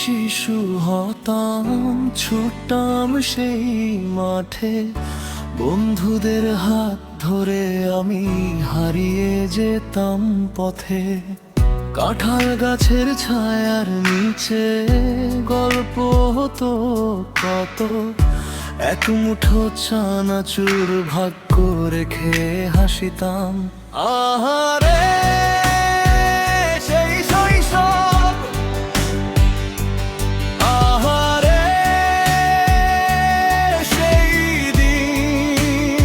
শিশু হতাম, ছুটতাম সেই মাঠে, বন্ধুদের হাত ধরে আমি হারিয়ে যেতাম পথে। কাঁঠাল গাছের ছায়ার নিচে গল্প হতো কত, এক মুঠো চানাচুর ভাগ করে খেয়ে হাসিতাম। আহারে সেই শৈশব, আহারে সেই দিন,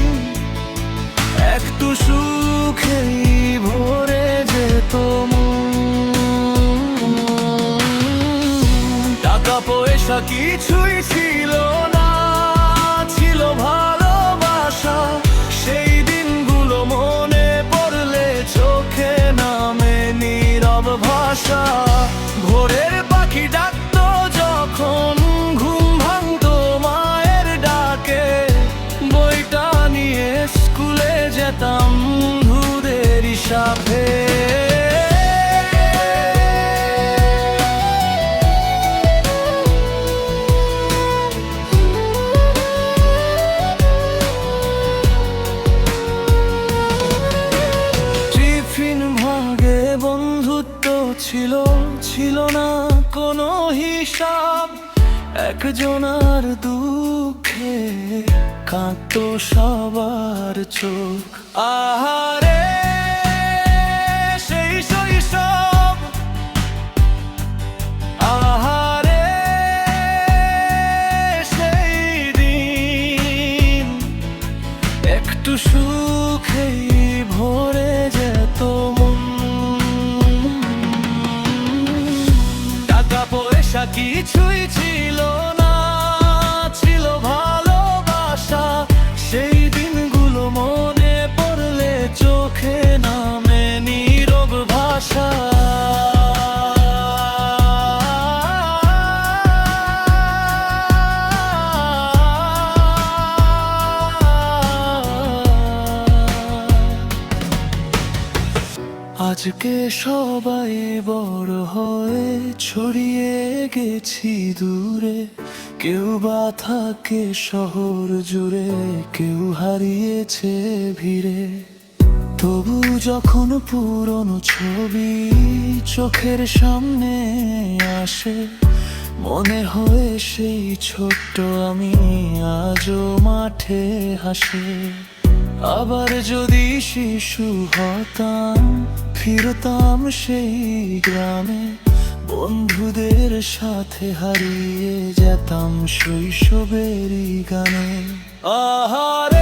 একটু সুখেই ভরে যেত মন। টাকা পয়সা কিছুই ছিল না, ছিল ভালোবাসা। সেই দিনগুলো মনে পড়লে চোখে নামে নীরব ভাষা। ভোরের পাখি ডাকতো যখন, ঘুম ভাঙতো মায়ের ডাকে, বইটা নিয়ে স্কুলে যেতাম বন্ধুদের সাথে। বন্ধুত্ব ছিল না কোনো হিসাব, একজনার দুঃখে কাঁদতো সবার চোখ। আহারে সেই শৈশব, আহারে সেই দিন, একটু সুখেই ভরে যেত মন। কিছুই ছিল না, ছিল ভালোবাসা। সেই দিনগুলো মনে পড়লে চোখে নামে নীরব ভাষা। আজকে সবাই বড় হয়ে ছড়িয়ে গেছি দূরে, কেউ বা থাকে শহর জুড়ে, কেউ হারিয়েছে ভিড়ে। তবু যখন পুরনো ছবি চোখের সামনে আসে, মনে হয় সেই ছোট্ট আমি আজও মাঠে হাসে। আবার যদি শিশু হতাম, ফিরতাম সেই গ্রামে, বন্ধুদের সাথে হারিয়ে যেতাম শৈশবেরই গানে। আহার